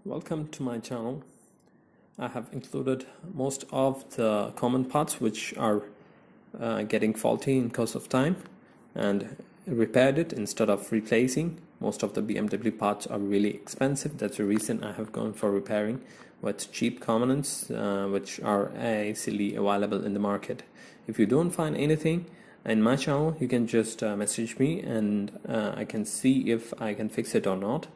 Welcome to my channel. I have included most of the common parts which are getting faulty in course of time and repaired it instead of replacing. Most of the BMW parts are really expensive. That's the reason I have gone for repairing with cheap components which are easily available in the market. If you don't find anything in my channel, you can just message me and I can see if I can fix it or not.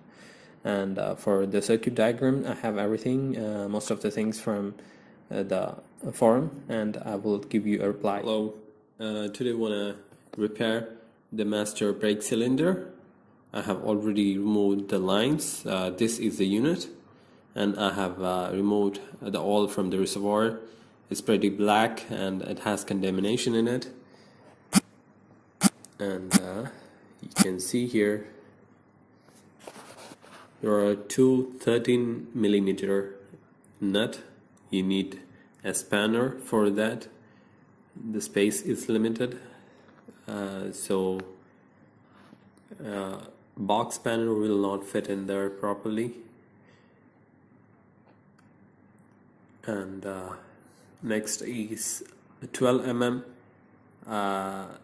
And for the circuit diagram, I have everything, most of the things from the forum, and I will give you a reply. Hello, today I want to repair the master brake cylinder. I have already removed the lines. This is the unit, and I have removed the oil from the reservoir. It's pretty black and it has contamination in it. And you can see here there are two 13mm nut. You need a spanner for that. The space is limited, so box spanner will not fit in there properly. And next is 12mm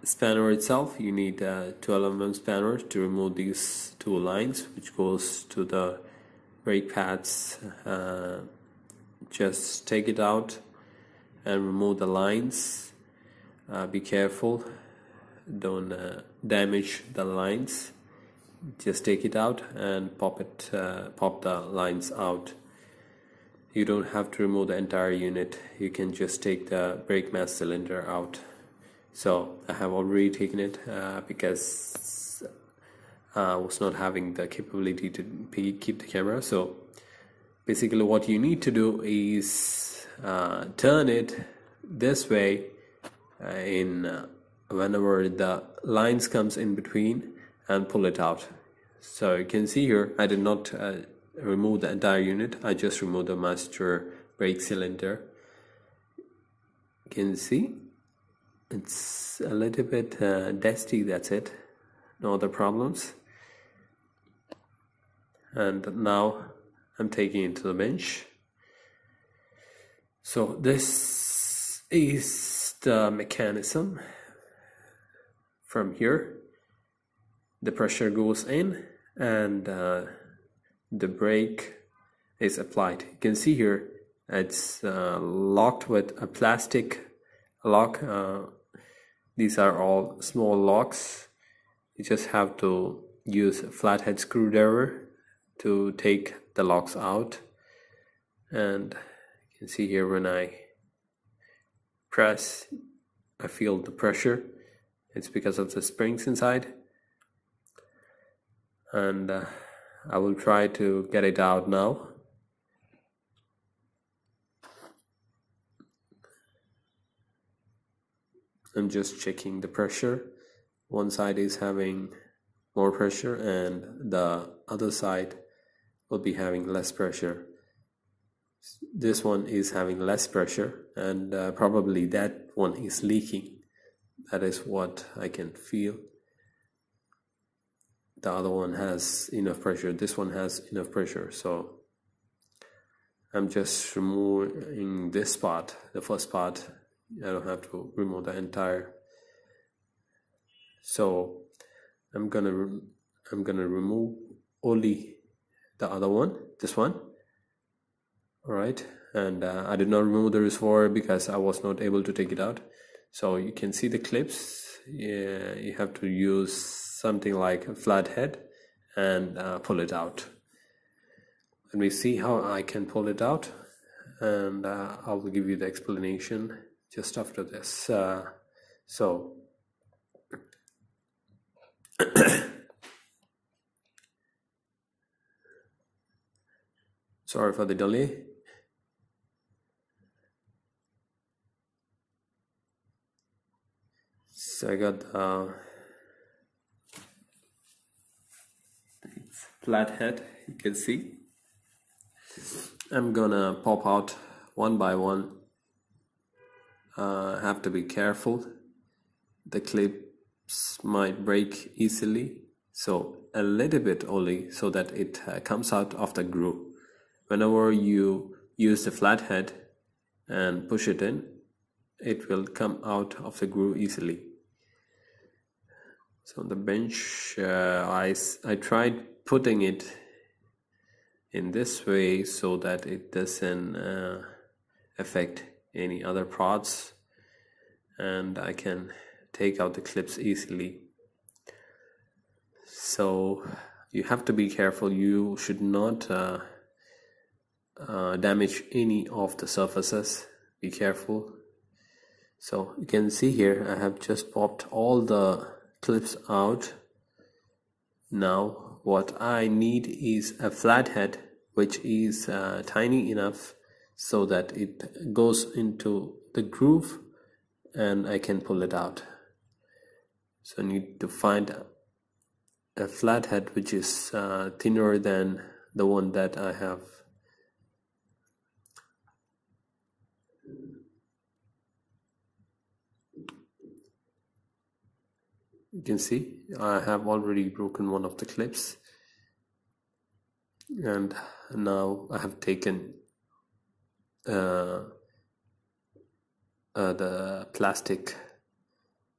spanner itself. You need a 12mm spanner to remove these two lines which goes to the brake pads. Just take it out and remove the lines. Be careful, don't damage the lines. Just take it out and pop the lines out. You don't have to remove the entire unit. You can just take the brake master cylinder out. So I have already taken it because I was not having the capability to keep the camera. So basically what you need to do is turn it this way whenever the lines comes in between, and pull it out. So you can see here I did not remove the entire unit. I just removed the master brake cylinder. You can see it's a little bit dusty, that's it, no other problems. And now I'm taking it to the bench. So this is the mechanism. From here the pressure goes in and the brake is applied. You can see here it's locked with a plastic lock. These are all small locks. You just have to use a flathead screwdriver to take the locks out. And you can see here when I press, I feel the pressure. It's because of the springs inside. And I will try to get it out now. I'm just checking the pressure. One side is having more pressure and the other side will be having less pressure. This one is having less pressure, and probably that one is leaking. That is what I can feel. The other one has enough pressure. This one has enough pressure. So I'm just removing this part, the first part. I don't have to remove the entire. So I'm gonna remove only the other one, this one. All right, and I did not remove the reservoir because I was not able to take it out. So you can see the clips. Yeah, you have to use something like a flathead and pull it out. Let me see how I can pull it out, and I will give you the explanation just after this. So sorry for the delay. So I got the flathead, you can see. I'm gonna pop out one by one. Have to be careful. The clips might break easily, so a little bit only, so that it comes out of the groove. whenever you use the flathead and push it in, it will come out of the groove easily. So on the bench, I tried putting it in this way so that it doesn't affect any other parts, and I can take out the clips easily. So you have to be careful. You should not damage any of the surfaces. Be careful. So you can see here I have just popped all the clips out. Now what I need is a flathead which is tiny enough so that it goes into the groove and I can pull it out. So I need to find a flathead which is thinner than the one that I have. You can see I have already broken one of the clips, and now I have taken the plastic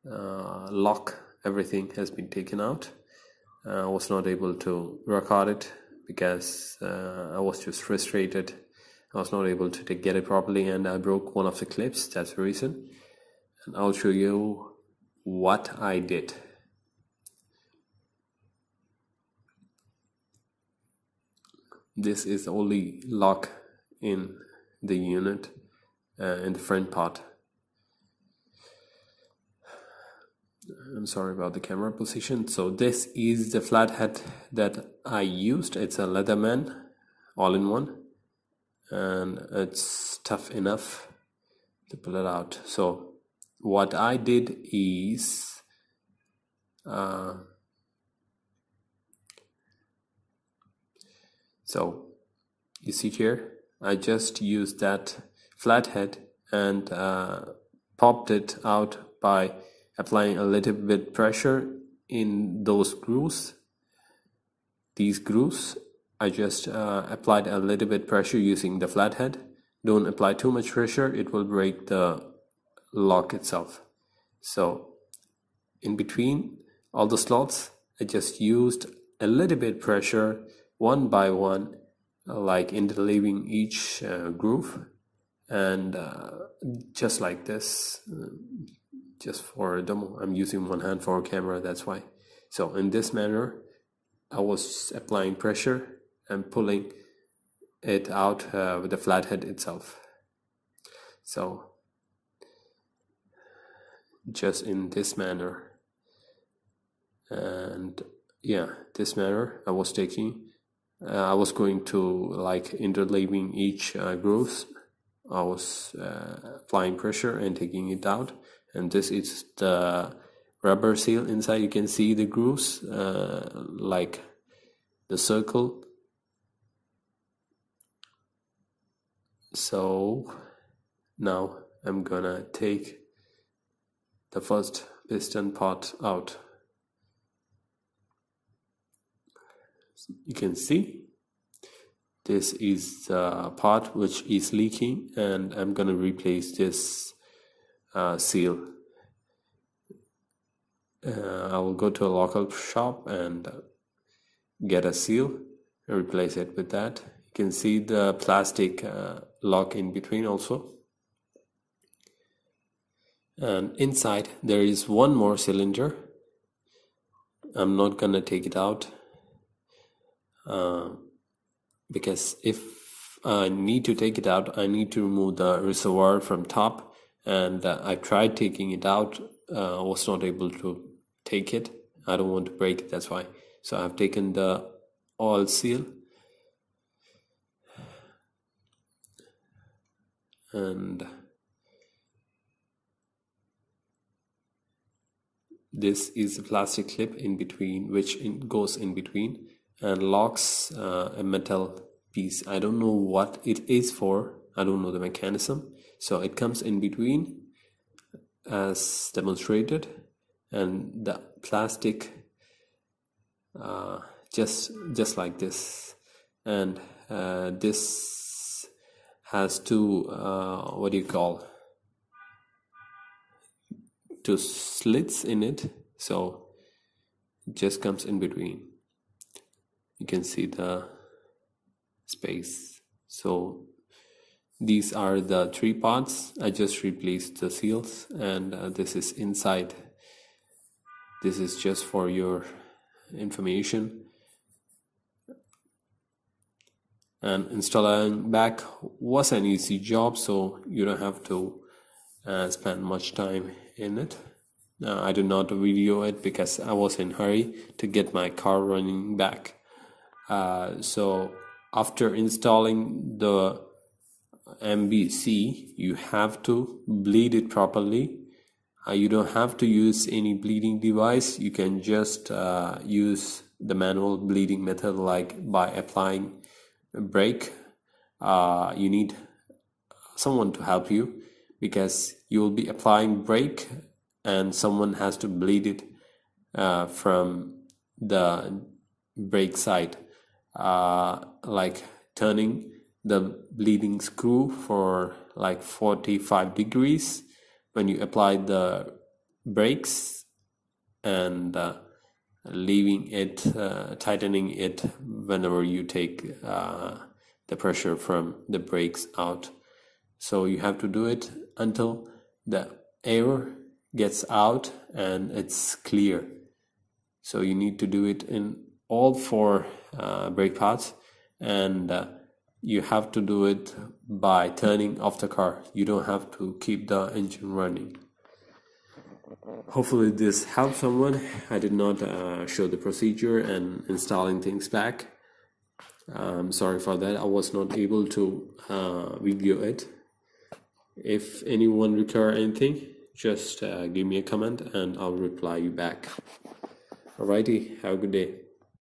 lock. Everything has been taken out. I was not able to record it because I was just frustrated. I was not able to get it properly, and I broke one of the clips. That's the reason. And I'll show you what I did. This is the only lock in the unit, in the front part. I'm sorry about the camera position. So this is the flathead that I used. It's a Leatherman all-in-one, and it's tough enough to pull it out. So what I did is so you see here, I just used that flathead and popped it out by applying a little bit pressure in those grooves. These grooves, I just applied a little bit pressure using the flathead. Don't apply too much pressure, it will break the lock itself. So in between all the slots, I just used a little bit pressure one by one, like interleaving each groove, and just like this. Just for a demo, I'm using one hand for a camera, that's why. So in this manner, I was applying pressure and pulling it out with the flathead itself. So just in this manner, and yeah, this manner I was taking. I was going to like interleaving each grooves. I was applying pressure and taking it out, and this is the rubber seal inside. You can see the grooves, like the circle. So now I'm gonna take the first piston part out. You can see this is the part which is leaking, and I'm gonna replace this seal. I will go to a local shop and get a seal and replace it with that. You can see the plastic lock in between also, and inside there is one more cylinder. I'm not gonna take it out because if I need to take it out, I need to remove the reservoir from top, and I tried taking it out, was not able to take it. I don't want to break it, that's why. So I've taken the oil seal, and this is the plastic clip in between, which goes in between and locks a metal piece. I don't know what it is for, I don't know the mechanism. So it comes in between as demonstrated, and the plastic just like this, and this has two two slits in it, so it just comes in between. You can see the space. So these are the three parts. I just replaced the seals, and this is inside. This is just for your information. And installing back was an easy job, so you don't have to spend much time in it. I did not video it because I was in a hurry to get my car running back. So after installing the MBC, you have to bleed it properly. You don't have to use any bleeding device. You can just use the manual bleeding method, like by applying a brake. You need someone to help you, because you will be applying brake and someone has to bleed it from the brake side, like turning the bleeding screw for like 45 degrees when you apply the brakes, and leaving it, tightening it whenever you take the pressure from the brakes out. So you have to do it until the air gets out and it's clear. So you need to do it in all four brake pads, and you have to do it by turning off the car. You don't have to keep the engine running. Hopefully this helps someone. I did not show the procedure and installing things back. Sorry for that. I was not able to video it. If anyone require anything, just give me a comment and I'll reply you back. Alrighty, have a good day.